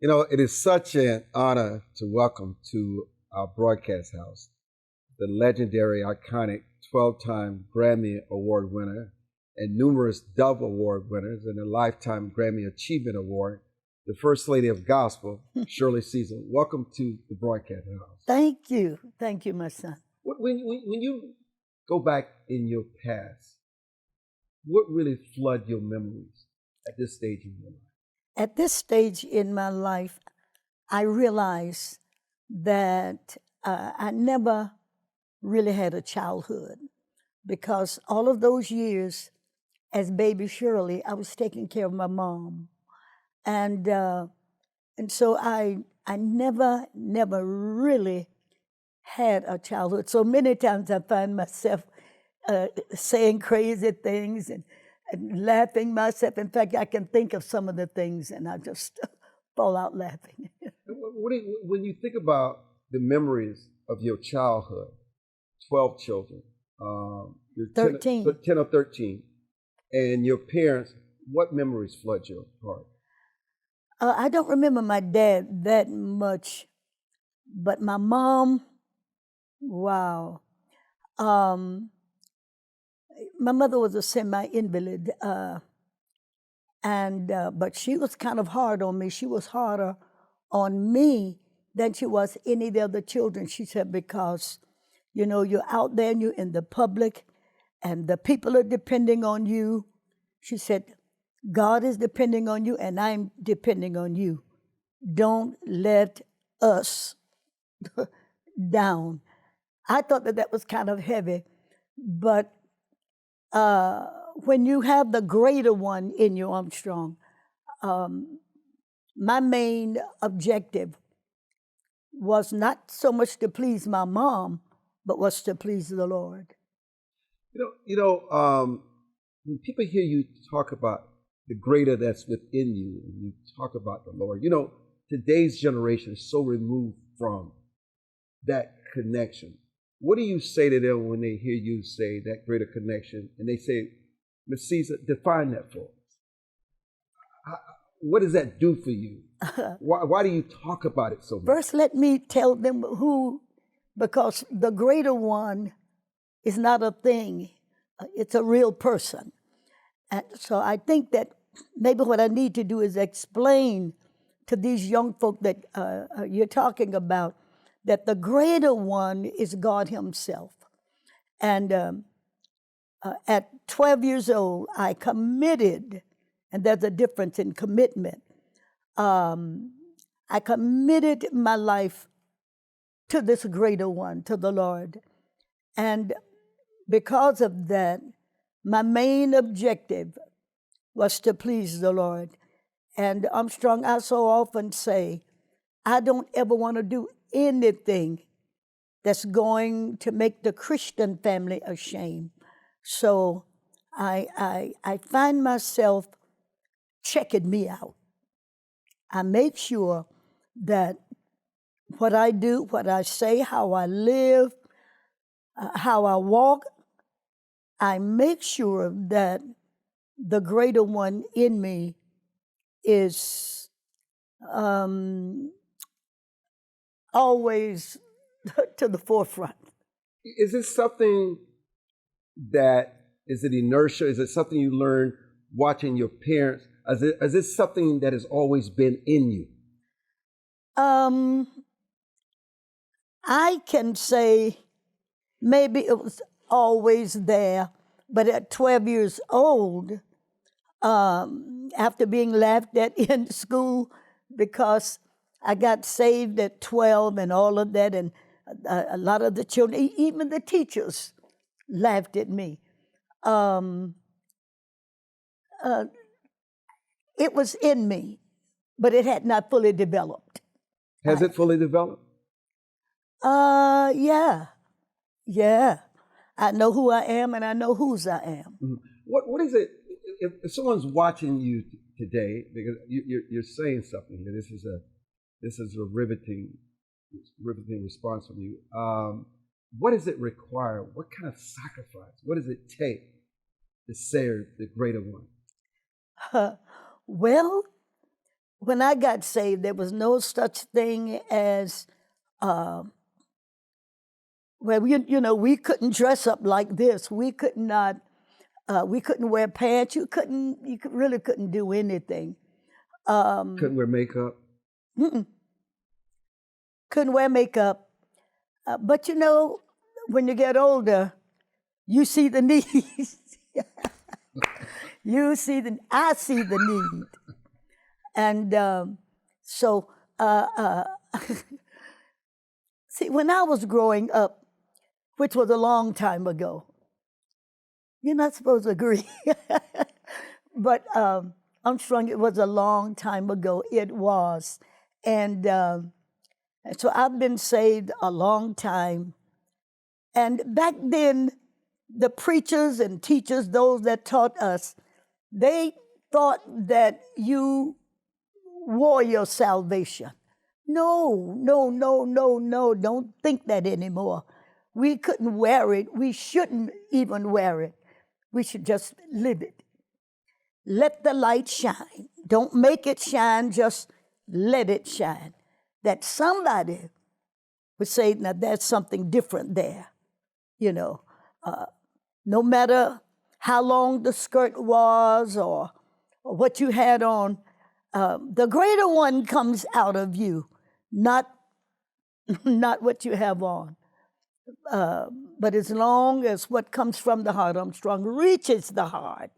You know, it is such an honor to welcome to our broadcast house the legendary, iconic 12-time Grammy Award winner and numerous Dove Award winners and a Lifetime Grammy Achievement Award, the First Lady of Gospel, Shirley Caesar. Welcome to the broadcast house. Thank you. Thank you, my son. When you go back in your past, what really flood your memories at this stage in your life? At this stage in my life, I realized that I never really had a childhood because all of those years as baby Shirley, I was taking care of my mom. And so I never really had a childhood. So many times I find myself saying crazy things and laughing myself. In fact, I can think of some of the things and I just fall out laughing. When you think about the memories of your childhood, 12 children, you're 13. 10 or 13, and your parents, what memories flood your heart? I don't remember my dad that much, but my mom, wow. My mother was a semi-invalid, but she was kind of hard on me. She was harder on me than she was any of the other children. She said, because, you know, you're out there and you're in the public and the people are depending on you. She said, God is depending on you and I'm depending on you. Don't let us down. I thought that was kind of heavy, but when you have the greater one in you, Armstrong, my main objective was not so much to please my mom, but was to please the Lord. When people hear you talk about the greater that's within you, and you talk about the Lord, today's generation is so removed from that connection. What do you say to them when they hear you say that greater connection, and they say, Ms. Caesar, define that for us? What does that do for you? Why do you talk about it so much? First, let me tell them because the greater one is not a thing. It's a real person. And so I think that maybe what I need to do is explain to these young folk that you're talking about that the greater one is God himself. And at 12 years old, I committed, and there's a difference in commitment. I committed my life to this greater one, to the Lord. And because of that, my main objective was to please the Lord. And Armstrong, I so often say, I don't ever want to do anything that's going to make the Christian family ashamed. So I find myself checking me out. I make sure that what I do, what I say, how I live, how I walk, I make sure that the greater one in me is always to the forefront. Is this something is it inertia? Is it something you learn watching your parents? Is this something that has always been in you? I can say maybe it was always there, but at 12 years old, after being laughed at in school because I got saved at 12 and all of that, and a lot of the children, even the teachers, laughed at me. It was in me, but it had not fully developed. Has it fully developed? Yeah. I know who I am and I know whose I am. Mm-hmm. What is it, if someone's watching you today, because you're saying something here, this is a riveting response from you. What does it require? What kind of sacrifice? What does it take to serve the greater one? Well, when I got saved, there was no such thing as, we couldn't dress up like this. We could not, we couldn't wear pants. Really couldn't do anything. Couldn't wear makeup. Couldn't wear makeup. But when you get older, you see the need. I see the need. And so, see, when I was growing up, which was a long time ago, you're not supposed to agree, but I'm sure it was a long time ago. It was. And so I've been saved a long time. And back then, the preachers and teachers, those that taught us, they thought that you wore your salvation. No, don't think that anymore. We couldn't wear it. We shouldn't even wear it. We should just live it. Let the light shine. Don't make it shine, just let it shine. That somebody would say, now there's something different there. No matter how long the skirt was or what you had on, the greater one comes out of you, not what you have on. But as long as what comes from the heart, Armstrong, reaches the heart,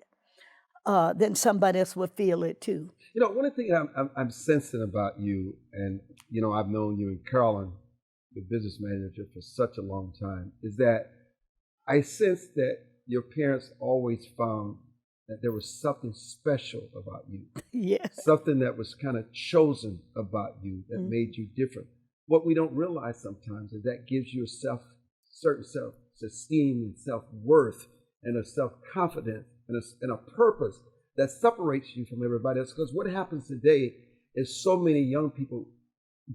then somebody else will feel it too. One of the things I'm sensing about you, and I've known you and Carolyn, the business manager, for such a long time, is that I sense that your parents always found that there was something special about you. Yeah. Something that was kind of chosen about you that made you different. What we don't realize sometimes is that gives you a certain self-esteem and self-worth and a self-confidence and a purpose that separates you from everybody else. Because what happens today is so many young people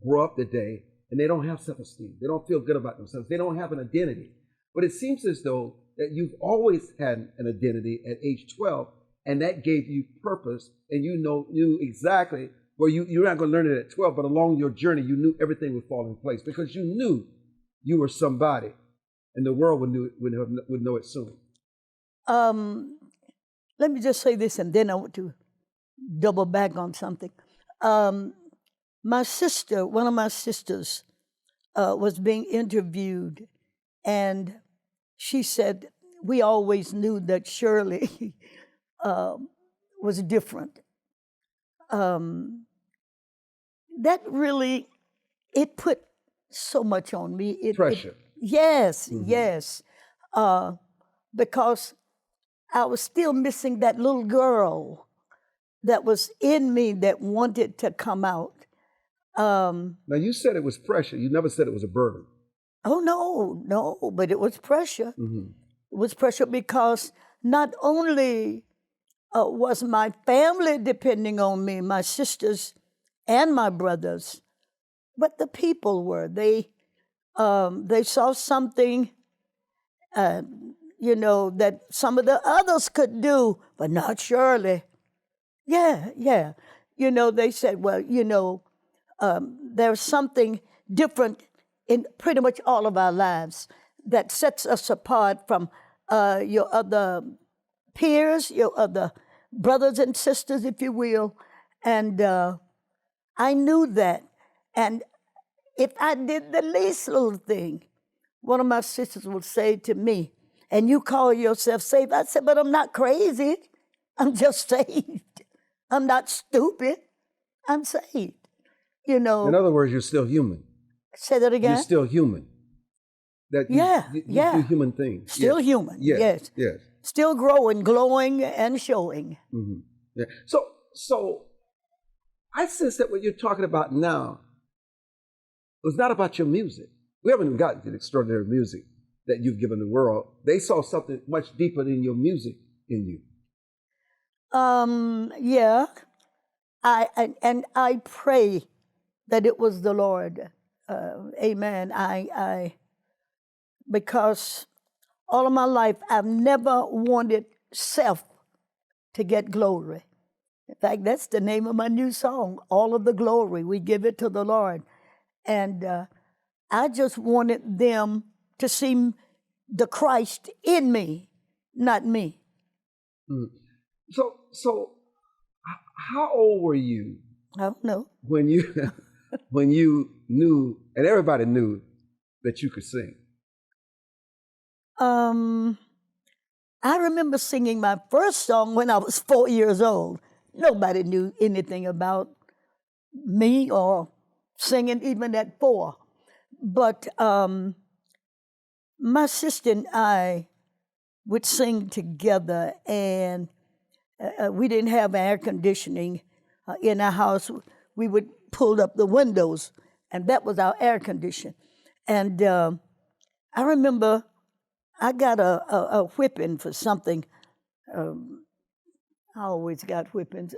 grow up today and they don't have self-esteem. They don't feel good about themselves. They don't have an identity. But it seems as though that you've always had an identity at age 12, and that gave you purpose, and you knew exactly where you're not going to learn it at 12, but along your journey, you knew everything would fall in place because you knew you were somebody, and the world would know it soon. Let me just say this, and then I want to double back on something. My sister, one of my sisters, was being interviewed, and she said, we always knew that Shirley was different. That really, it put so much on me. Pressure. Yes. Because I was still missing that little girl that was in me that wanted to come out. Now, you said it was pressure. You never said it was a burden. Oh, no, but it was pressure. It was pressure because not only was my family depending on me, my sisters and my brothers, but the people were. They saw something, that some of the others could do, but not Shirley. Yeah. They said, well, there's something different in pretty much all of our lives that sets us apart from your other peers, your other brothers and sisters, if you will. And I knew that. And if I did the least little thing, one of my sisters would say to me, and you call yourself saved? I said, but I'm not crazy. I'm just saved. I'm not stupid. I'm saved. In other words, you're still human. Say that again? You're still human. You do human things. Still human, yes. Still growing, glowing, and showing. Mm-hmm. Yeah. So I sense that what you're talking about now was not about your music. We haven't even gotten to the extraordinary music that you've given the world. They saw something much deeper than your music in you. Yeah. I pray that it was the Lord. Amen. Because all of my life, I've never wanted self to get glory. In fact, that's the name of my new song, All of the Glory. We give it to the Lord. And I just wanted them to see the Christ in me, not me. Mm. So, how old were you? I don't know. When you when you knew, and everybody knew that you could sing? I remember singing my first song when I was 4 years old. Nobody knew anything about me or singing even at 4. But my sister and I would sing together, and we didn't have air conditioning in our house. We would pull up the windows, and that was our air condition. And I remember I got a whipping for something. I always got whippings.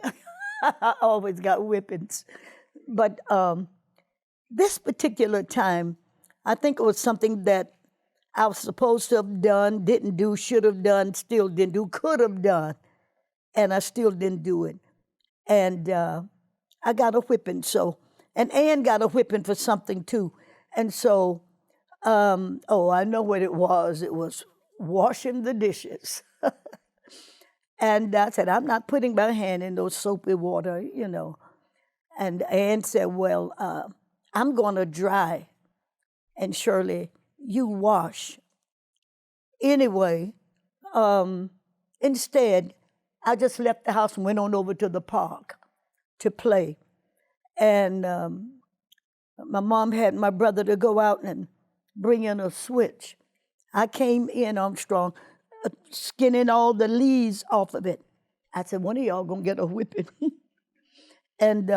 I always got whippings. But this particular time, I think it was something that I was supposed to have done, didn't do, should have done, still didn't do, could have done, and I still didn't do it. And I got a whipping, and Ann got a whipping for something too. And so, I know what it was. It was washing the dishes. And I said, I'm not putting my hand in those soapy water, And Ann said, well, I'm going to dry, and Shirley, you wash. Anyway, instead, I just left the house and went on over to the park to play. And my mom had my brother to go out and bring in a switch. I came in, Armstrong, skinning all the leaves off of it. I said, one of y'all gonna get a whipping. And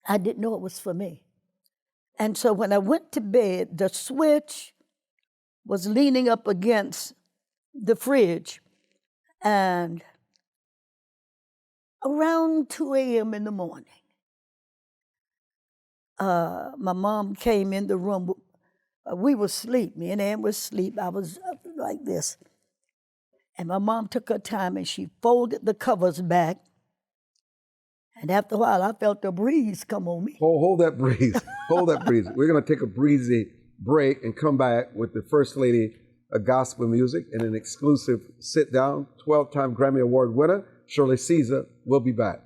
I didn't know it was for me. And so when I went to bed, the switch was leaning up against the fridge. And around 2 a.m. in the morning, my mom came in the room. We were asleep. Me and Ann was asleep. I was up like this. And my mom took her time and she folded the covers back. And after a while, I felt a breeze come on me. Hold that breeze. Hold that breeze. We're going to take a breezy break and come back with the First Lady of Gospel Music and an exclusive sit-down. 12-time Grammy Award winner, Shirley Caesar, will be back.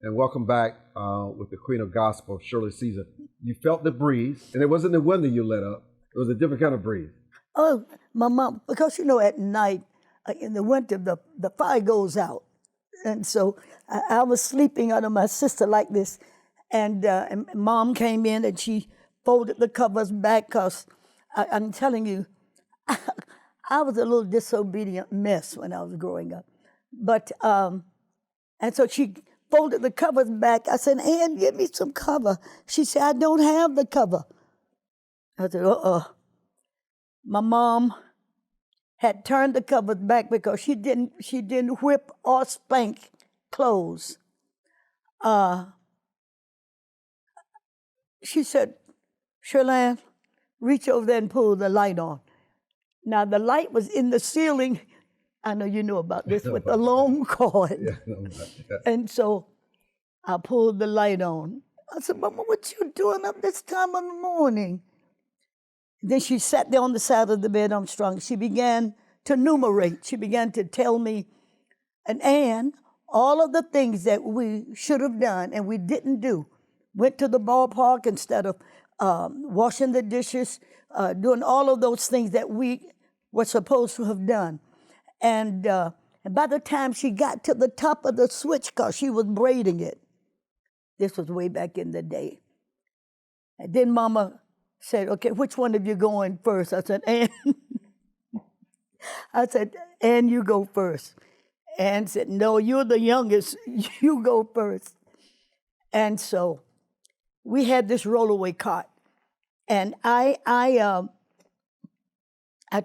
And welcome back with the Queen of Gospel, Shirley Caesar. You felt the breeze, and it wasn't the window you lit up. It was a different kind of breeze. Oh, my mom, because at night, in the winter, the fire goes out. And so I was sleeping under my sister like this, and Mom came in and she folded the covers back because I'm telling you, I was a little disobedient mess when I was growing up. But, and so she folded the covers back. I said, Ann, give me some cover. She said, I don't have the cover. I said, My mom had turned the covers back because she didn't whip or spank clothes. She said, Shirley, reach over there and pull the light on. Now, the light was in the ceiling. I know you know about this, with the long cord. Yeah. And so I pulled the light on. I said, Mama, what you doing up this time of the morning? Then she sat there on the side of the bed, Armstrong. She began to enumerate. She began to tell me, and all of the things that we should have done and we didn't do. Went to the ballpark instead of washing the dishes, doing all of those things that we were supposed to have done. And by the time she got to the top of the switch, because she was braiding it, This was way back in the day. And then Mama said, okay, which one of you going first? I said, Ann. I said, Ann, you go first. Ann said, no, you're the youngest. You go first. And so we had this rollaway cart. And I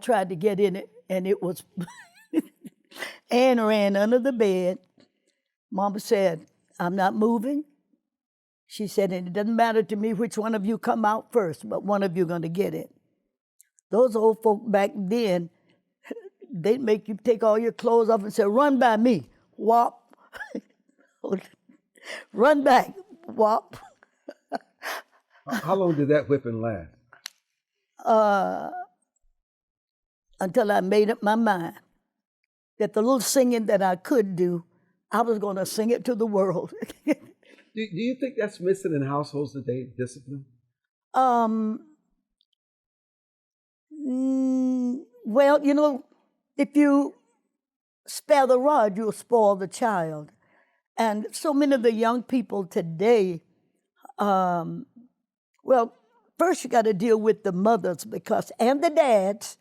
tried to get in it, and it was, Ann ran under the bed. Mama said, I'm not moving. She said, and it doesn't matter to me which one of you come out first, but one of you going to get it. Those old folk back then, they'd make you take all your clothes off and say, run by me, whop. Run back, whop. How long did that whipping last? Until I made up my mind that the little singing that I could do, I was going to sing it to the world. Do you think that's missing in households today, discipline? Well, you know, if you spare the rod, you'll spoil the child. And so many of the young people today, well, first you got to deal with the mothers and the dads,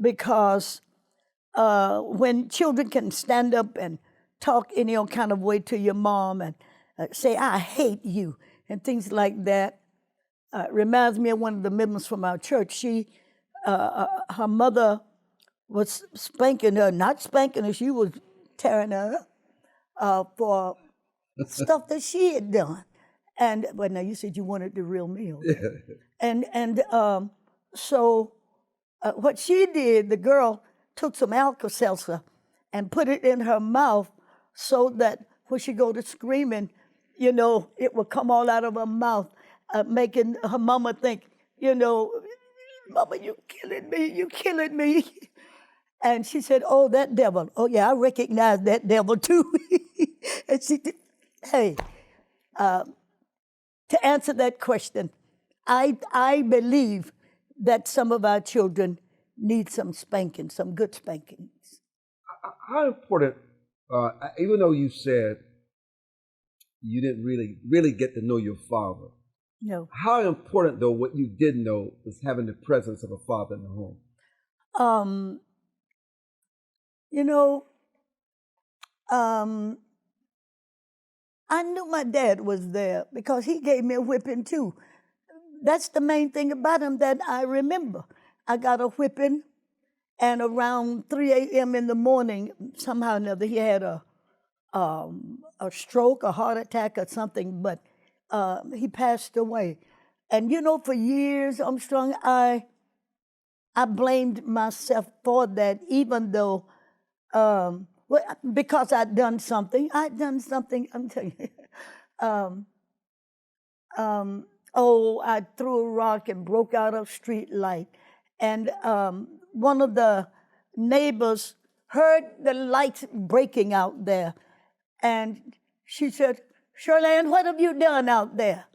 because when children can stand up and talk any old kind of way to your mom and say, I hate you, and things like that. Reminds me of one of the members from our church. Her mother was spanking her, not spanking her, she was tearing her up for stuff that she had done. And, well, now you said you wanted the real meal. So what she did, the girl took some Alka-Seltzer and put it in her mouth so that when she go to screaming, you know, it would come all out of her mouth, making her mama think, you know, Mama, you killing me. And she said, oh, that devil. Oh, yeah, I recognize that devil too. And she did, hey, to answer that question, I believe that some of our children need some spanking, some good spankings. How important, even though you said you didn't really get to know your father, No. how important, though, what you did know was having the presence of a father in the home? You know, I knew my dad was there because he gave me a whipping too. That's the main thing about him that I remember. I got a whipping, and around 3 a.m. in the morning, somehow or another, he had a stroke, a heart attack or something, but he passed away. And you know, for years, Armstrong, I blamed myself for that, even though, because I'd done something, I'm telling you. I threw a rock and broke out a street light. And one of the neighbors heard the lights breaking out there. And she said, Shirley, what have you done out there?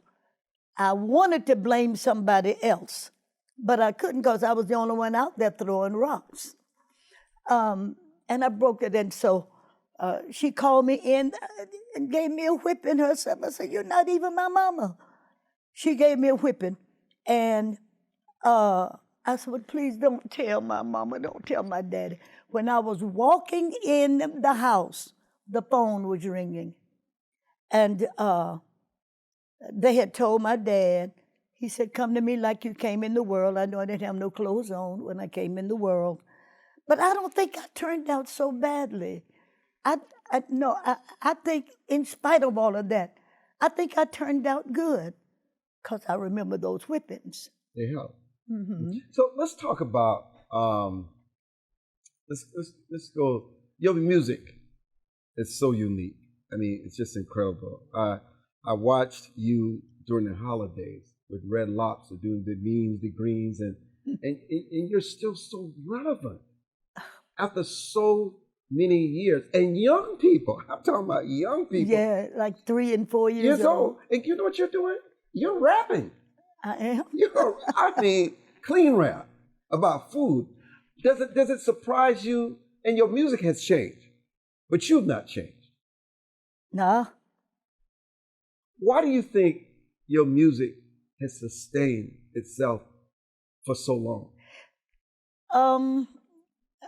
I wanted to blame somebody else, but I couldn't because I was the only one out there throwing rocks. And I broke it. And so she called me in and gave me a whipping herself. I said, you're not even my mama. She gave me a whipping. And I said, well, please don't tell my mama, don't tell my daddy. When I was walking in the house, the phone was ringing. And they had told my dad, he said, come to me like you came in the world. I know I didn't have no clothes on when I came in the world. But I don't think I turned out so badly. I think in spite of all of that, I think I turned out good because I remember those whippings. They help. Mm-hmm. So let's talk about, let's go, your music is so unique. I mean, it's just incredible. I watched you during the holidays with Red Lobster doing the means, the greens, and you're still so relevant after so many years. And young people, I'm talking about young people. Yeah, like 3 and 4 years old. And you know what you're doing? You're rapping. I am. Clean rap about food. Does it surprise you? And your music has changed, but you've not changed. No. Why do you think your music has sustained itself for so long?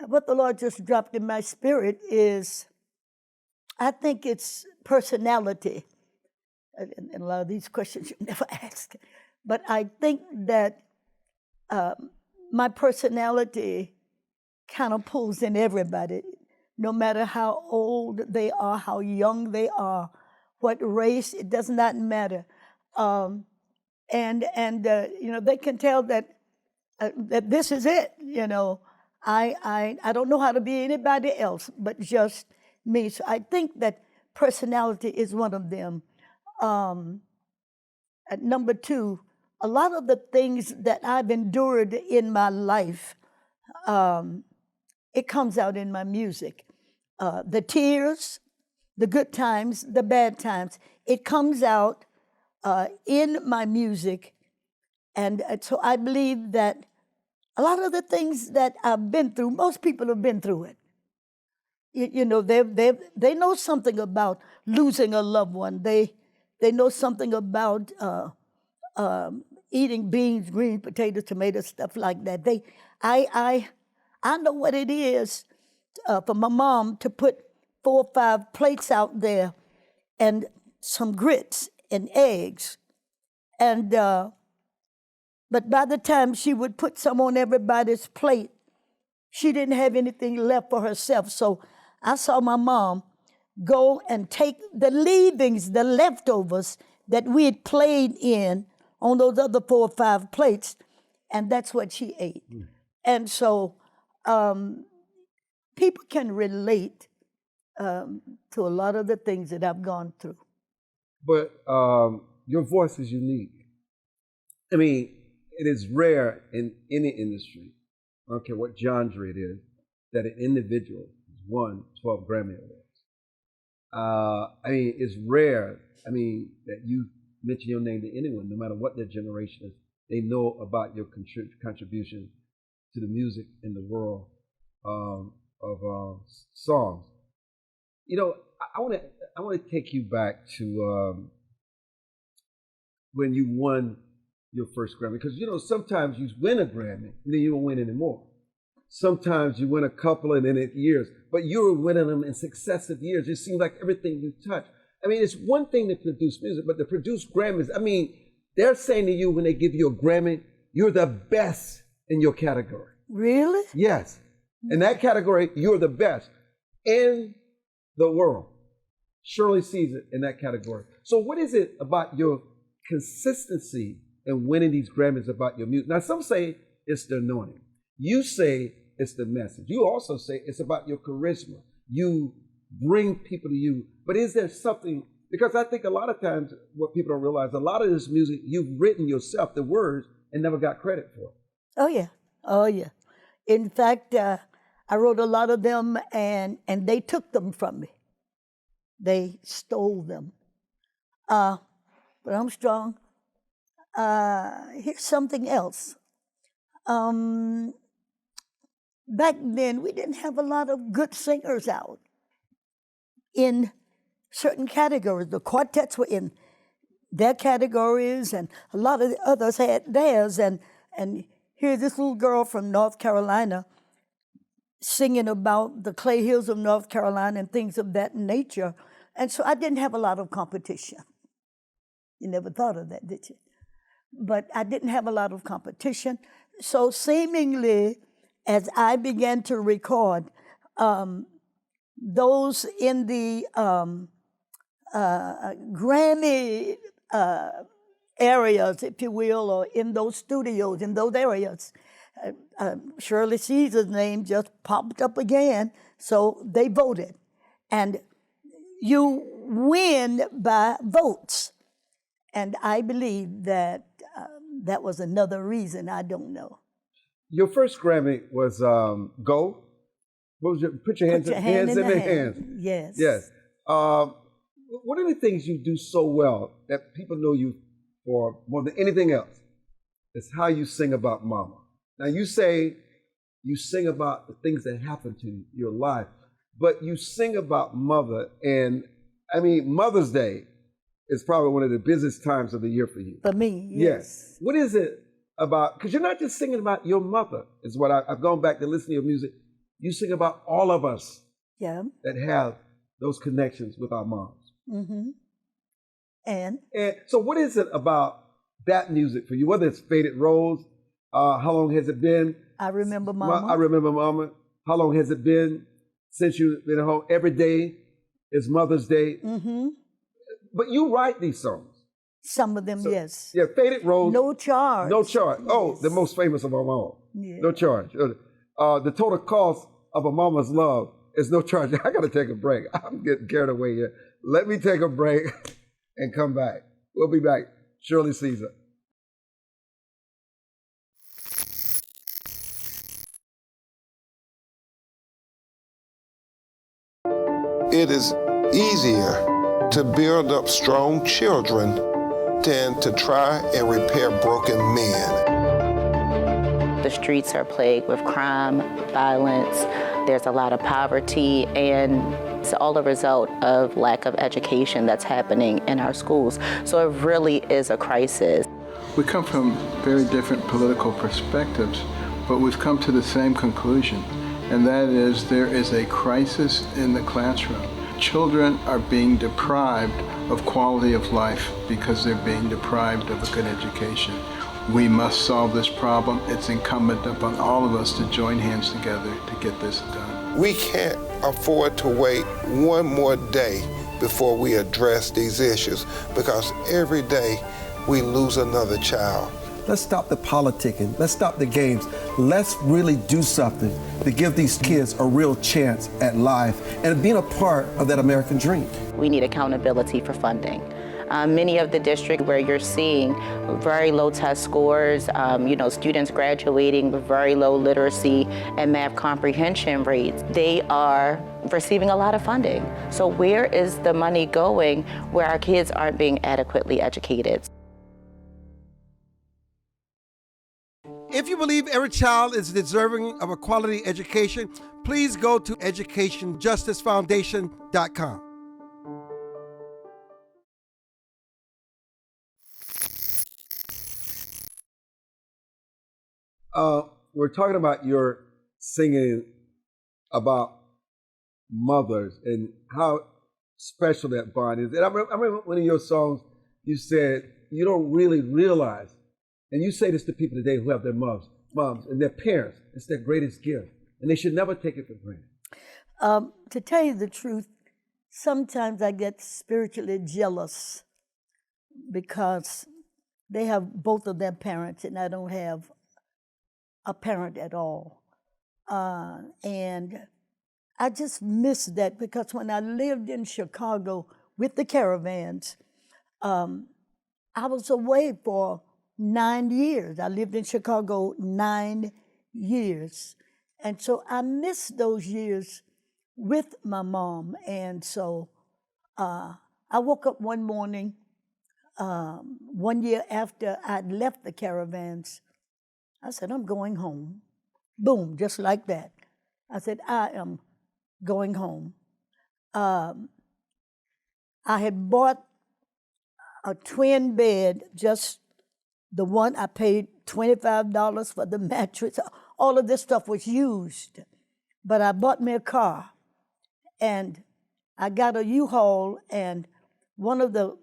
What the Lord just dropped in my spirit is, I think it's personality. And a lot of these questions you never ask. But I think that my personality kind of pulls in everybody, no matter how old they are, how young they are, what race, it does not matter. And they can tell that this is it. I don't know how to be anybody else but just me. So I think that personality is one of them. At number two, a lot of the things that I've endured in my life, it comes out in my music. The tears, the good times, the bad times, it comes out in my music. And so I believe that a lot of the things that I've been through, most people have been through it. They know something about losing a loved one. They know something about eating beans, green potatoes, tomatoes, stuff like that. I know what it is for my mom to put 4 or 5 plates out there and some grits and eggs. And but by the time she would put some on everybody's plate, she didn't have anything left for herself. So I saw my mom go and take the leavings, the leftovers that we had played in on those other 4 or 5 plates, and that's what she ate. And so people can relate to a lot of the things that I've gone through. But your voice is unique. I mean, it is rare in any industry, I don't care what genre it is, that an individual has won 12 Grammy Awards. I mean, it's rare, that you mention your name to anyone, no matter what their generation is. They know about your contribution to the music in the world of songs. I want to take you back to when you won your first Grammy, because sometimes you win a Grammy and then you don't win anymore. Sometimes you win a couple and then it's years, but you're winning them in successive years. It seems like everything you touch. It's one thing to produce music, but to produce Grammys, they're saying to you when they give you a Grammy, you're the best in your category. Really? Yes. In that category, you're the best in the world. Shirley Caesar in that category. So what is it about your consistency in winning these Grammys about your music? Now, some say it's the anointing. You say it's the message. You also say it's about your charisma. You bring people to you. But is there something, because I think a lot of times what people don't realize, a lot of this music you've written yourself, the words, and never got credit for it. Oh, yeah. In fact, I wrote a lot of them and they took them from me. They stole them. But I'm strong. Here's something else. Back then, we didn't have a lot of good singers out in certain categories. The quartets were in their categories, and a lot of the others had theirs. And here's this little girl from North Carolina singing about the clay hills of North Carolina and things of that nature. And so I didn't have a lot of competition. You never thought of that, did you? But I didn't have a lot of competition. So seemingly, as I began to record, those in the Grammy areas, if you will, or in those studios, in those areas, Shirley Caesar's name just popped up again, so they voted. And you win by votes. And I believe that that was another reason, I don't know. Your first Grammy was Go. What was put your hands, hands in the hands. Yes. Yes. What are the things you do so well that people know you for more than anything else? It's how you sing about mama. Now you say you sing about the things that happen to your life, but you sing about mother, and Mother's Day is probably one of the busiest times of the year for you. For me, yes. What is it about, because you're not just singing about your mother, is what I've gone back to listen to your music. You sing about all of us that have those connections with our moms. Mm-hmm. And so what is it about that music for you, whether it's Faded Rose, how long has it been? I Remember Mama. I Remember Mama. How long has it been since you've been home? Every day is Mother's Day. Mm-hmm. But you write these songs. Some of them, yes. Yeah, Faded Rose. No Charge. No Charge. Oh, yes. The most famous of them all. Yeah. No Charge. The total cost of a mama's love is no charge. I got to take a break. I'm getting carried away here. Let me take a break and come back. We'll be back. Shirley Caesar. It is easier to build up strong children than to try and repair broken men. The streets are plagued with crime, violence. There's a lot of poverty, and it's all a result of lack of education that's happening in our schools. So it really is a crisis. We come from very different political perspectives, but we've come to the same conclusion, and that is there is a crisis in the classroom. Children are being deprived of quality of life because they're being deprived of a good education. We must solve this problem. It's incumbent upon all of us to join hands together to get this done. We can't afford to wait one more day before we address these issues, because every day we lose another child. Let's stop the politicking. Let's stop the games. Let's really do something to give these kids a real chance at life and being a part of that American dream. We need accountability for funding. Many of the districts where you're seeing very low test scores, students graduating with very low literacy and math comprehension rates, they are receiving a lot of funding. So where is the money going where our kids aren't being adequately educated? If you believe every child is deserving of a quality education, please go to educationjusticefoundation.com. We're talking about your singing about mothers and how special that bond is. And I remember one of your songs, you said you don't really realize, and you say this to people today who have their moms and their parents, it's their greatest gift, and they should never take it for granted. To tell you the truth, sometimes I get spiritually jealous because they have both of their parents and I don't have a parent at all. And I just miss that, because when I lived in Chicago with the Caravans, I was away for 9 years. I lived in Chicago 9 years. And so I miss those years with my mom. And so I woke up one morning, 1 year after I'd left the Caravans. I said, I'm going home. Boom, just like that. I said, I am going home. I had bought a twin bed, just the one. I paid $25 for the mattress. All of this stuff was used. But I bought me a car, and I got a U-Haul, and one of the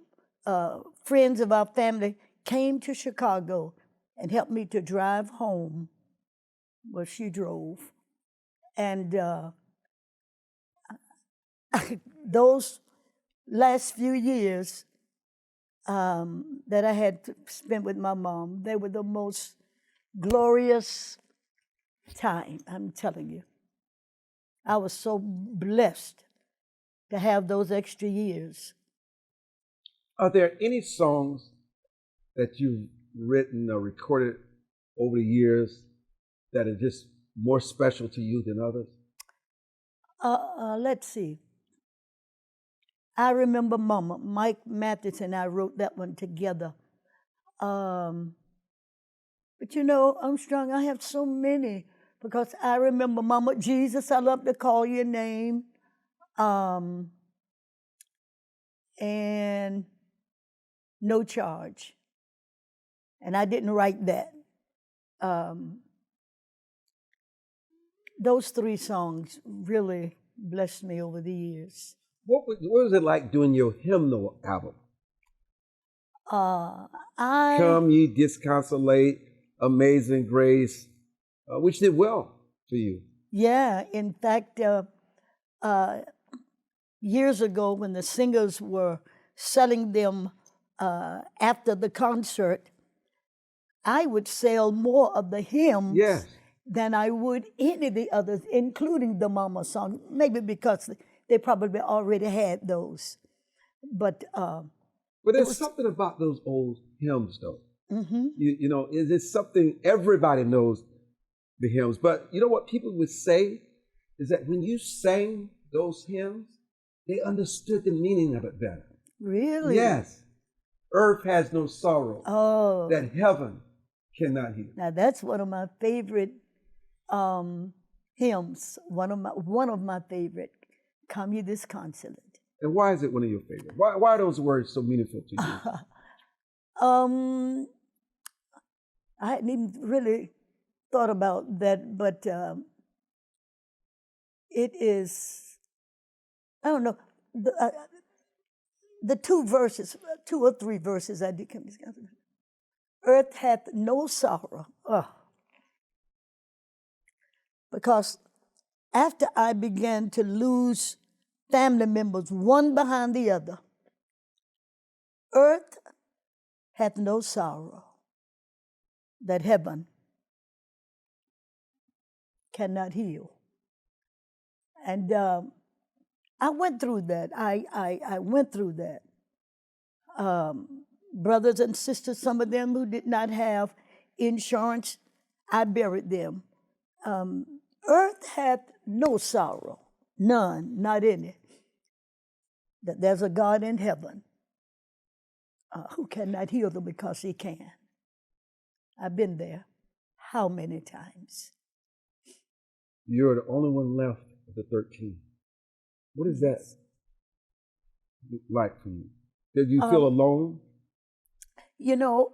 friends of our family came to Chicago and helped me to drive home. Well, she drove. And those last few years that I had to spend with my mom, they were the most glorious time, I'm telling you. I was so blessed to have those extra years. Are there any songs that you've written or recorded over the years that are just more special to you than others? Let's see. I Remember Mama. Mike Mathis and I wrote that one together. But you know, Armstrong, I have so many, because I Remember Mama. Jesus, I love to call your name. And no charge. And I didn't write that. Those 3 songs really blessed me over the years. What was it like doing your hymnal album? Come Ye Disconsolate, Amazing Grace, which did well for you. Yeah, in fact, years ago when the singers were selling them after the concert, I would sell more of the hymns than I would any of the others, including the Mama song, maybe because they probably already had those. But there's something about those old hymns, though. Mm-hmm. You know, it's something, everybody knows the hymns. But you know what people would say is that when you sang those hymns, they understood the meaning of it better. Really? Yes. Earth has no sorrow Oh. that heaven cannot heal. Now that's one of my favorite hymns. One of my favorite. Come Ye Disconsolate. And why is it one of your favorites? Why are those words so meaningful to you? I hadn't even really thought about that, but it is, I don't know, the 2 verses, 2 or 3 verses I did come. Earth hath no sorrow. Because after I began to lose family members one behind the other, earth hath no sorrow that heaven cannot heal. And I went through that. I went through that. Brothers and sisters, some of them who did not have insurance, I buried them. Earth hath no sorrow, none, not any. That there's a God in heaven who cannot heal them because he can. I've been there. How many times? You're the only one left of the 13. What is that like for you? Did you feel alone? You know,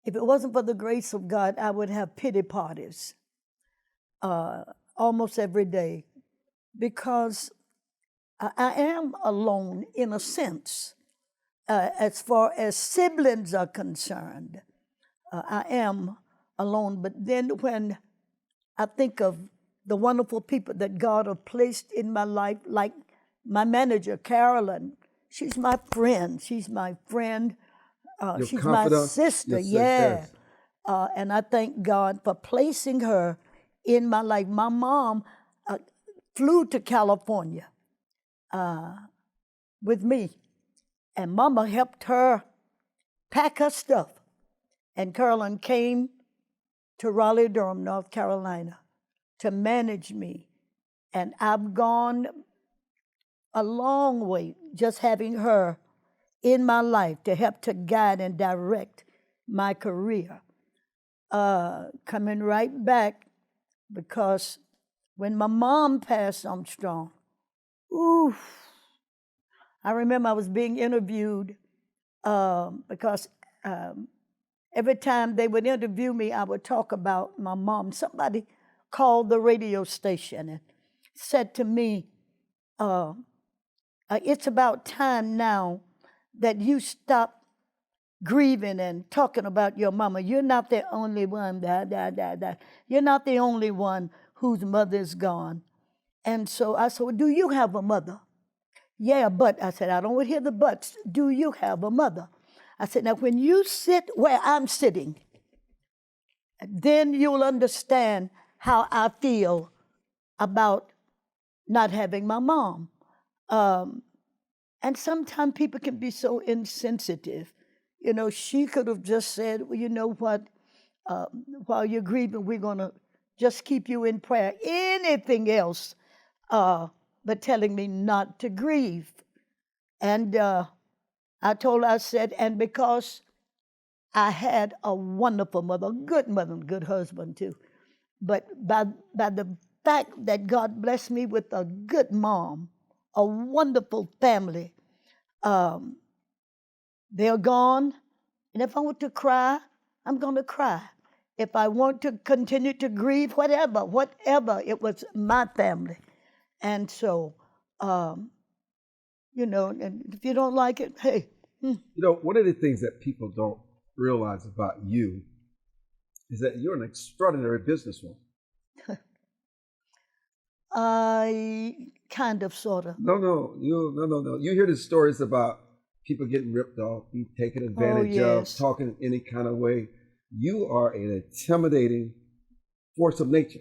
if it wasn't for the grace of God, I would have pity parties almost every day, because I am alone in a sense. As far as siblings are concerned, I am alone. But then when I think of the wonderful people that God has placed in my life, like my manager, Carolyn, she's my friend. She's my friend. She's my sister, yes. And I thank God for placing her in my life. My mom flew to California with me, and Mama helped her pack her stuff. And Carolyn came to Raleigh-Durham, North Carolina, to manage me. And I've gone a long way just having her in my life to help to guide and direct my career. Coming right back, because when my mom passed on strong, I remember I was being interviewed because every time they would interview me, I would talk about my mom. Somebody called the radio station and said to me, it's about time now that you stop grieving and talking about your mama. You're not the only one. You're not the only one whose mother is gone. And so I said, well, do you have a mother? Yeah, but I said, I don't want to hear the buts. Do you have a mother? I said, now when you sit where I'm sitting, then you'll understand how I feel about not having my mom. And sometimes people can be so insensitive. You know, she could have just said, well, you know what, while you're grieving, we're going to just keep you in prayer. Anything else but telling me not to grieve. And I told her, I said, and because I had a wonderful mother, a good mother, and good husband too, but by the fact that God blessed me with a good mom, a wonderful family, They're gone. And if I want to cry, I'm going to cry. If I want to continue to grieve, whatever, it was my family. And so, and if you don't like it, hey. One of the things that people don't realize about you is that you're an extraordinary businesswoman. I kind of, sort of. No. You hear the stories about people getting ripped off, being taken advantage of, talking in any kind of way. You are an intimidating force of nature.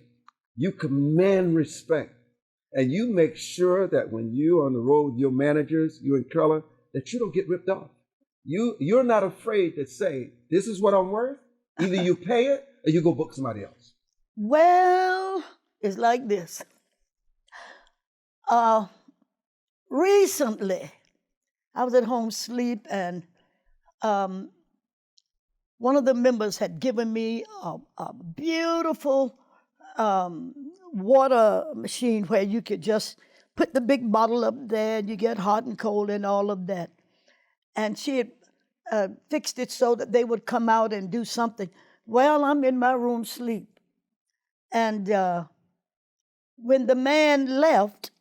You command respect. And you make sure that when you're on the road with your managers, you and Carla, that you don't get ripped off. You're not afraid to say, this is what I'm worth. Either you pay it or you go book somebody else. Well, it's like this. Recently, I was at home asleep, and one of the members had given me a beautiful water machine where you could just put the big bottle up there and you get hot and cold and all of that. And she had fixed it so that they would come out and do something. Well, I'm in my room asleep. And when the man left,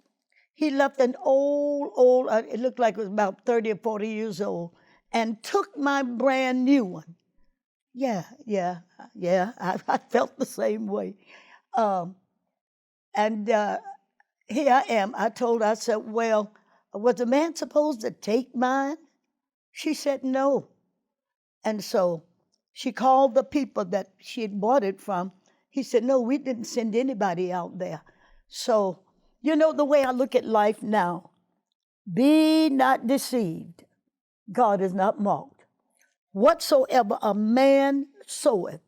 he left an old, it looked like it was about 30 or 40 years old, and took my brand new one. Yeah, I felt the same way. And here I am. I said, well, was the man supposed to take mine? She said no. And so she called the people that she had bought it from. He said, no, we didn't send anybody out there. So, the way I look at life now, be not deceived. God is not mocked. Whatsoever a man soweth,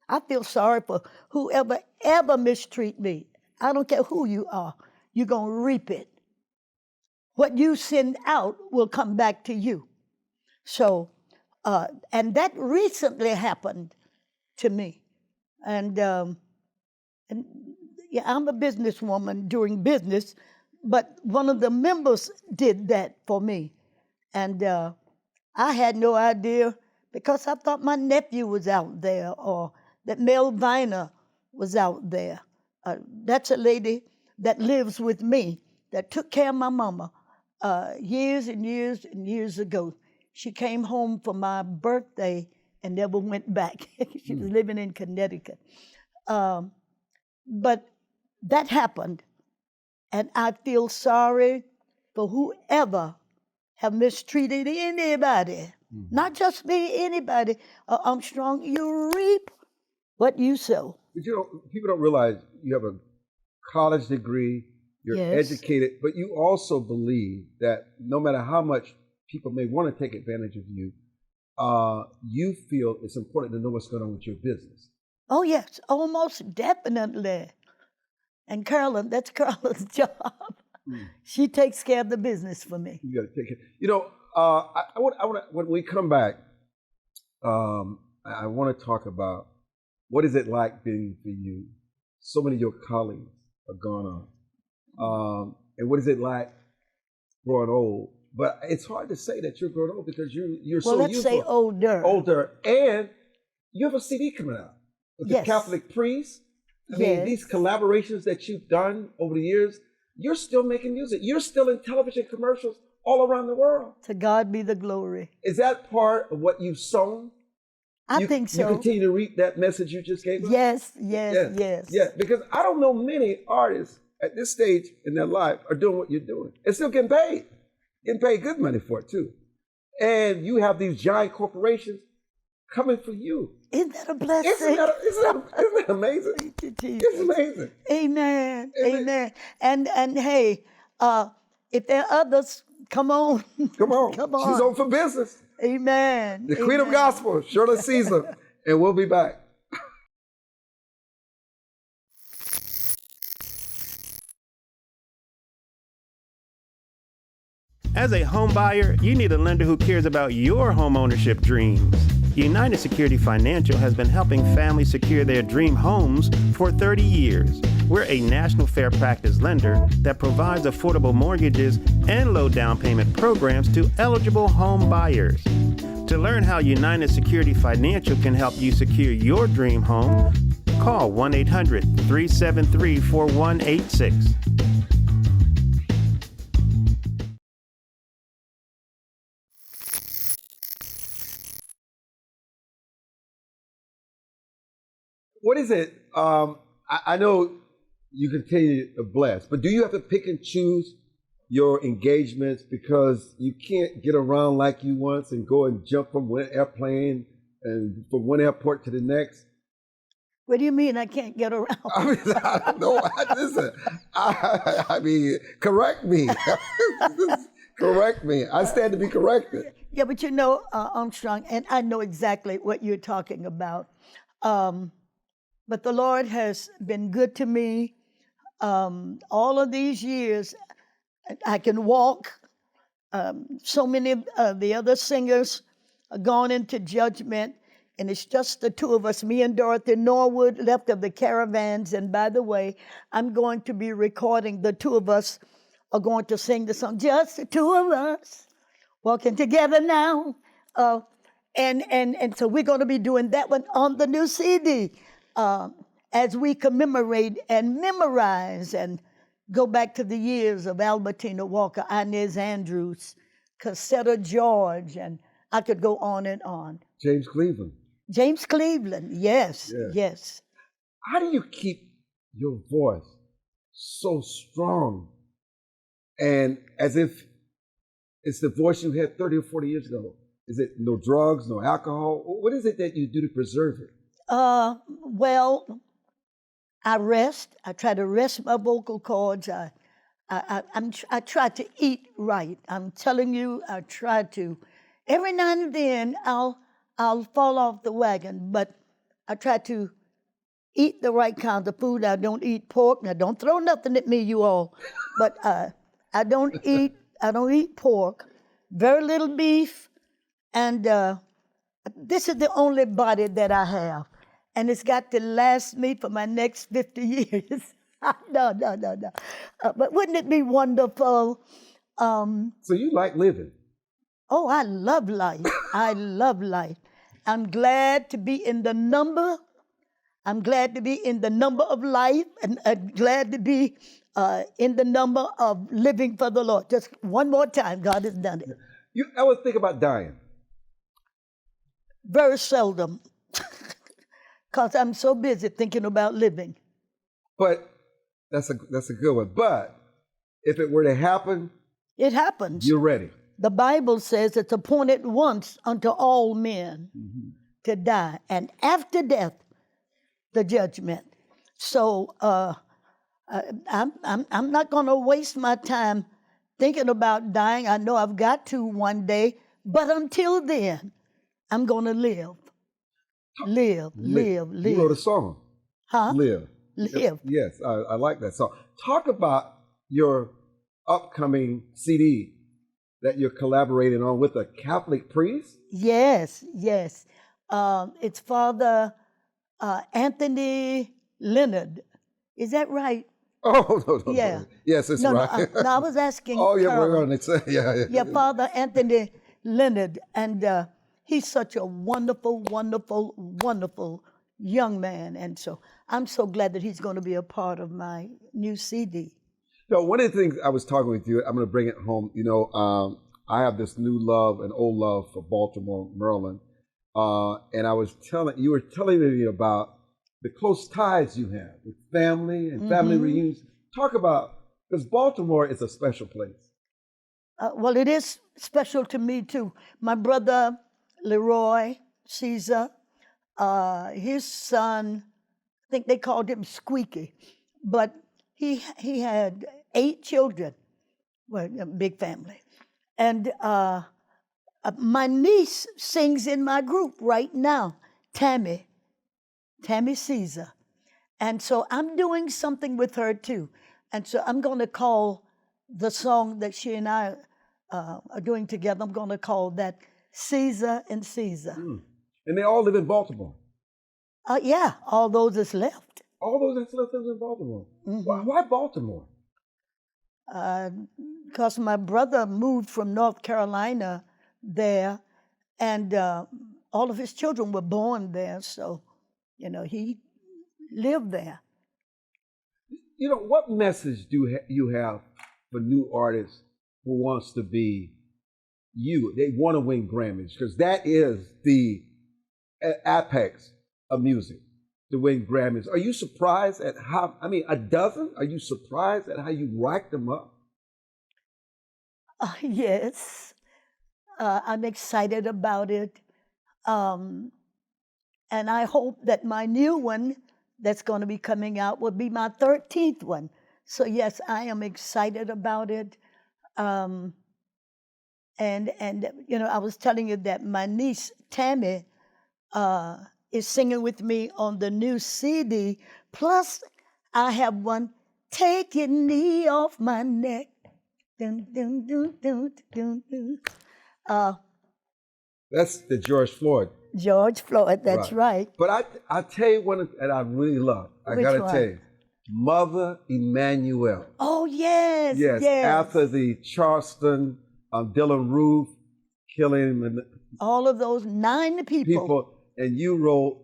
I feel sorry for whoever ever mistreat me. I don't care who you are. You're going to reap it. What you send out will come back to you. So, and that recently happened to me. And I'm a businesswoman doing business, but one of the members did that for me. And I had no idea, because I thought my nephew was out there, or that Mel Viner was out there. That's a lady that lives with me that took care of my mama years and years and years ago. She came home for my birthday and never went back. She was living in Connecticut. But that happened, and I feel sorry for whoever have mistreated anybody. Not just me, anybody. Armstrong, you reap what you sow. But people don't realize you have a college degree, you're educated, but you also believe that no matter how much people may want to take advantage of you, you feel it's important to know what's going on with your business. Oh, yes, almost definitely. And Carolyn, that's Carolyn's job. She takes care of the business for me. You got to take it. I want when we come back, I want to talk about what is it like being for you. So many of your colleagues are gone on. And what is it like growing old? But it's hard to say that you're growing old because you're so let's youthful. say older. Older. And you have a CD coming out with the Catholic priest. I mean, these collaborations that you've done over the years, you're still making music. You're still in television commercials all around the world. To God be the glory. Is that part of what you've sown? I think so. You continue to reap that message you just gave us? Yes. Yeah, because I don't know many artists at this stage in their life are doing what you're doing and still getting paid. Getting paid good money for it, too. And you have these giant corporations coming for you. Isn't that a blessing? Isn't that amazing? Thank you, Jesus. It's amazing. Amen. And hey, if there are others, come on. Come on. Come on. She's on for business. Amen. The Queen of Gospel, Shirley Caesar. And we'll be back. As a home buyer, you need a lender who cares about your home ownership dreams. United Security Financial has been helping families secure their dream homes for 30 years. We're a national fair practice lender that provides affordable mortgages and low down payment programs to eligible home buyers. To learn how United Security Financial can help you secure your dream home, call 1-800-373-4186. What is it? I know you continue to bless, but do you have to pick and choose your engagements because you can't get around like you once and go and jump from one airplane and from one airport to the next? What do you mean I can't get around? I mean, I don't know. Listen, I mean, correct me. Correct me. I stand to be corrected. Yeah, but you know, Armstrong, and I know exactly what you're talking about. But the Lord has been good to me all of these years. I can walk. So many of the other singers are gone into judgment, and it's just the two of us, me and Dorothy Norwood, left of the Caravans. And by the way, I'm going to be recording, the two of us are going to sing the song, just the two of us, walking together now. And so we're going to be doing that one on the new CD. As we commemorate and memorize and go back to the years of Albertina Walker, Inez Andrews, Cassetta George, and I could go on and on. James Cleveland. James Cleveland, yes, yes. How do you keep your voice so strong and as if it's the voice you had 30 or 40 years ago? Is it no drugs, no alcohol? What is it that you do to preserve it? Well, I rest. I try to rest my vocal cords. I try to eat right. I'm telling you, I try to. Every now and then, I'll fall off the wagon, but I try to eat the right kinds of food. I don't eat pork. Now, don't throw nothing at me, you all. But I don't eat pork. Very little beef, and this is the only body that I have. And it's got to last me for my next 50 years. No. But wouldn't it be wonderful? So you like living? Oh, I love life. I love life. I'm glad to be in the number. I'm glad to be in the number of life, and glad to be in the number of living for the Lord. Just one more time, God has done it. You ever think about dying? Very seldom. Because I'm so busy thinking about living. But that's a good one. But if it were to happen, it happens. You're ready. The Bible says it's appointed once unto all men to die, and after death, the judgment. So I'm not going to waste my time thinking about dying. I know I've got to one day, but until then, I'm going to live. Live. You wrote a song. Huh? Live. Yes, I like that song. Talk about your upcoming CD that you're collaborating on with a Catholic priest. Yes. It's Father Anthony Leonard. Is that right? Oh, no. Yeah. Yes, it's right. No, I was asking. Oh, yeah, we're on it. Yeah, Father Anthony Leonard. And he's such a wonderful, wonderful, wonderful young man. And so I'm so glad that he's going to be a part of my new CD. No, one of the things I was talking with you, I'm going to bring it home. You know, I have this new love, an old love for Baltimore, Maryland. And you were telling me about the close ties you have with family and family reunions. Talk about, because Baltimore is a special place. Well, it is special to me too. My brother, Shirley Caesar, his son, I think they called him Squeaky, but he had 8 children, well, a big family. And my niece sings in my group right now, Tammy Caesar. And so I'm doing something with her too. And so I'm going to call the song that she and I are doing together, I'm going to call that Caesar and Caesar. And they all live in Baltimore? Yeah, all those that's left. All those that's left live in Baltimore? Why Baltimore? Because my brother moved from North Carolina there, And all of his children were born there, so, he lived there. What message do you have for new artists who wants to be you? They want to win Grammys because that is the apex of music, to win Grammys. Are you surprised at a dozen? Are you surprised at how you racked them up? Yes, I'm excited about it. And I hope that my new one that's going to be coming out will be my 13th one. So yes, I am excited about it. And I was telling you that my niece Tammy is singing with me on the new CD. Plus, I have one, Take Your Knee Off My Neck. Dun, dun, dun, dun, dun, dun. That's the George Floyd. George Floyd, that's right. But I tell you one that I really love. I got to tell you, Mother Emmanuel. Oh, yes. Yes. After the Charleston, Dylan Roof killing all of those 9 people. And you wrote.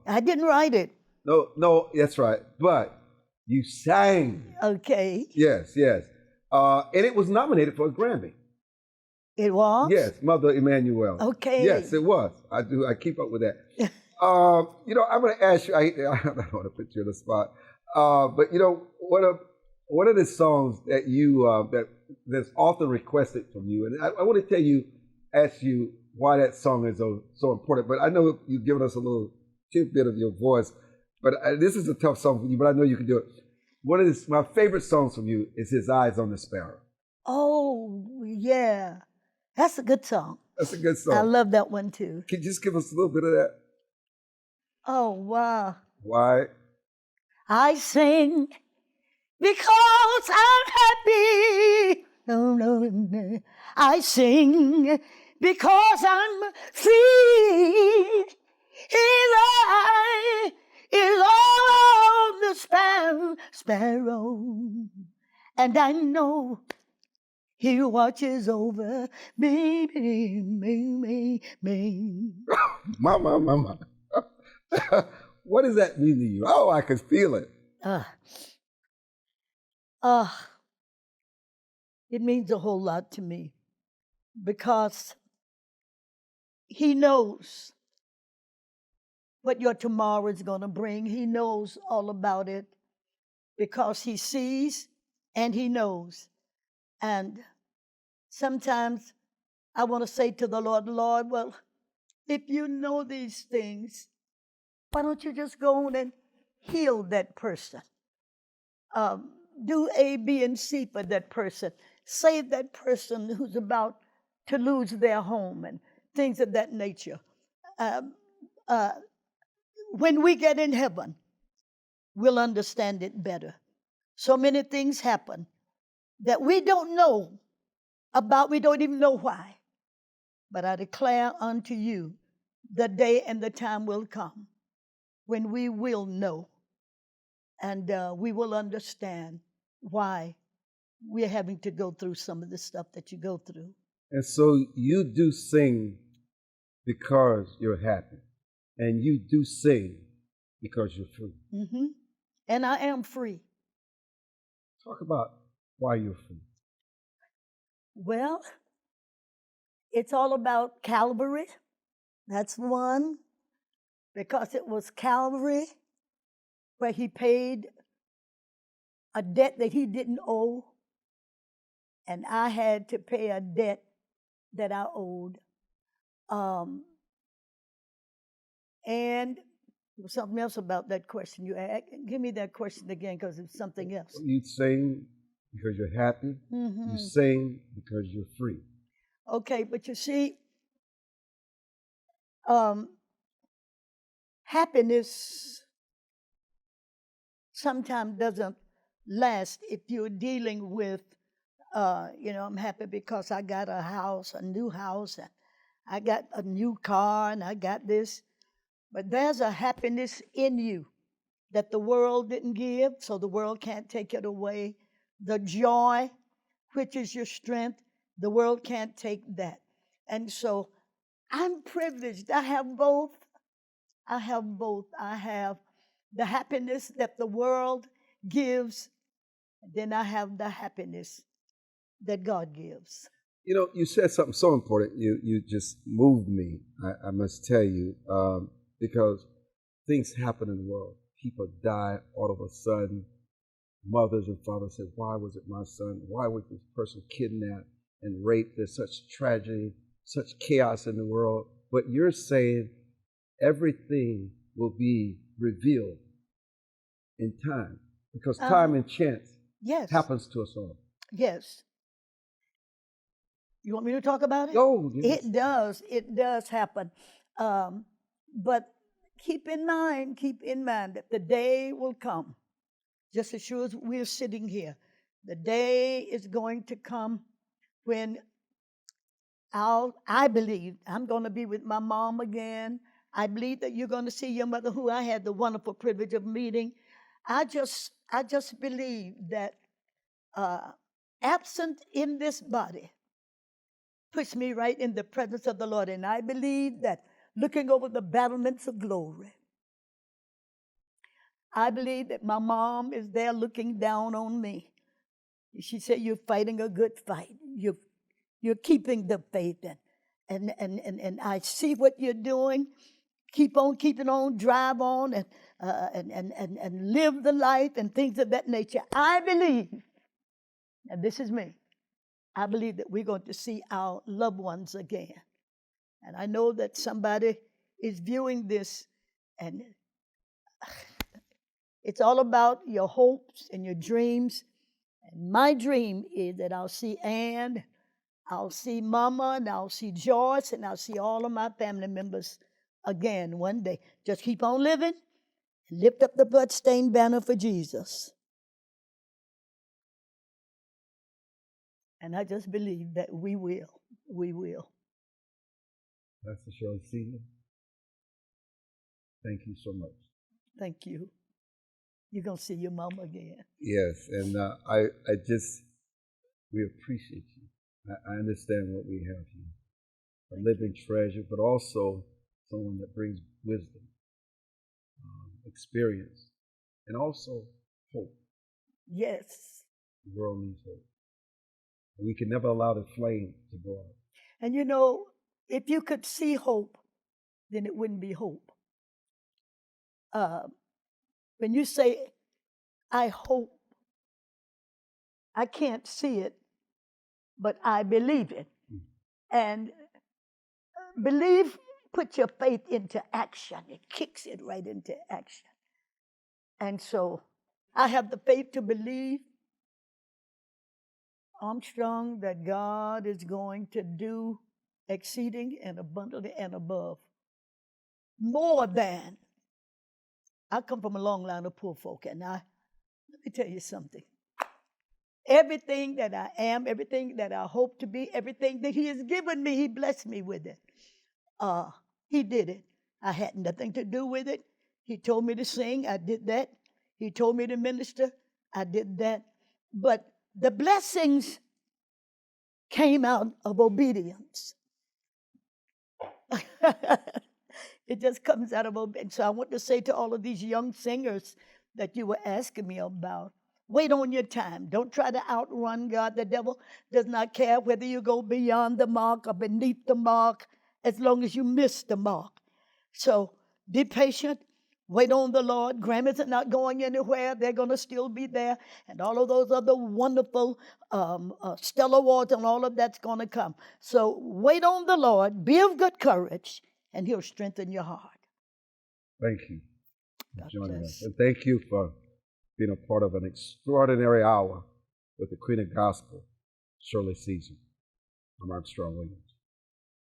I didn't write it. No, that's right. But you sang. Okay. Yes. And it was nominated for a Grammy. It was? Yes, Mother Emmanuel. Okay. Yes, it was. I keep up with that. I'm going to ask you, I don't want to put you on the spot, but one of the songs that you, that's often requested from you, and I want to ask you why that song is so important, but I know you've given us a little tidbit of your voice, but this is a tough song for you, but I know you can do it. One of my favorite songs from you is His Eyes on the Sparrow. Oh, yeah. That's a good song. That's a good song. I love that one too. Can you just give us a little bit of that? Oh, wow. Why? I sing because I'm happy. No. I sing because I'm free. His eye is on the sparrow. And I know He watches over me. Mama. What does that mean to you? Oh, I can feel it. It means a whole lot to me because He knows what your tomorrow is going to bring. He knows all about it because He sees and He knows. And sometimes I want to say to the Lord, well, if you know these things, why don't you just go on and heal that person? Do A, B, and C for that person. Save that person who's about to lose their home and things of that nature. When we get in heaven, we'll understand it better. So many things happen that we don't know about, we don't even know why. But I declare unto you, the day and the time will come when we will know and we will understand why we're having to go through some of the stuff that you go through. And so you do sing because you're happy, and you do sing because you're free. Mm-hmm. And I am free. Talk about why you're free. Well, it's all about Calvary. That's one, because it was Calvary where He paid a debt that He didn't owe, and I had to pay a debt that I owed. And something else about that question you asked. Give me that question again, because it's something else. You sing because you're happy. Mm-hmm. You sing because you're free. Okay, but you see, happiness sometimes doesn't last if you're dealing with, I'm happy because I got a house, a new house, and I got a new car, and I got this. But there's a happiness in you that the world didn't give, so the world can't take it away. The joy, which is your strength, the world can't take that. And so I'm privileged. I have both. I have both. I have the happiness that the world gives, then I have the happiness that God gives. You know, you said something so important. You just moved me, I must tell you, because things happen in the world. People die all of a sudden. Mothers and fathers say, why was it my son? Why was this person kidnapped and raped? There's such tragedy, such chaos in the world. But you're saying everything will be revealed in time, because time and chance happens to us all. Yes. You want me to talk about it? Oh, yes. It does. It does happen. But keep in mind that the day will come, just as sure as we're sitting here. The day is going to come when I believe I'm going to be with my mom again. I believe that you're going to see your mother, who I had the wonderful privilege of meeting. I just believe that absent in this body puts me right in the presence of the Lord. And I believe that looking over the battlements of glory, I believe that my mom is there looking down on me. She said, you're fighting a good fight. You're keeping the faith. And I see what you're doing. Keep on keeping on, drive on, and live the life and things of that nature. I believe, and this is me, I believe that we're going to see our loved ones again. And I know that somebody is viewing this, and it's all about your hopes and your dreams. And my dream is that I'll see Ann, I'll see Mama, and I'll see Joyce, and I'll see all of my family members again one day. Just keep on living and lift up the bloodstained banner for Jesus. And I just believe that we will. We will. Pastor Shirley Caesar, thank you so much. Thank you. You're going to see your mama again. Yes, and we appreciate you. I understand what we have here. A living treasure, but also someone that brings wisdom, experience, and also hope. Yes. The world needs hope. We can never allow the flame to go out. And you know, if you could see hope, then it wouldn't be hope. When you say, I hope, I can't see it, but I believe it. And believe, put your faith into action. It kicks it right into action. And so I have the faith to believe, Armstrong, that God is going to do exceeding and abundantly and above. More than. I come from a long line of poor folk, and let me tell you something. Everything that I am, everything that I hope to be, everything that He has given me, He blessed me with it. He did it. I had nothing to do with it. He told me to sing, I did that. He told me to minister, I did that. But the blessings came out of obedience. It just comes out of obedience. So I want to say to all of these young singers that you were asking me about, wait on your time. Don't try to outrun God. The devil does not care whether you go beyond the mark or beneath the mark, as long as you miss the mark. So be patient. Wait on the Lord. Grammys are not going anywhere. They're going to still be there. And all of those other wonderful Stellar Awards and all of that's going to come. So wait on the Lord. Be of good courage, and He'll strengthen your heart. Thank you for God joining bless. us. And thank you for being a part of an extraordinary hour with the Queen of Gospel, Shirley Caesar. I'm Armstrong Williams.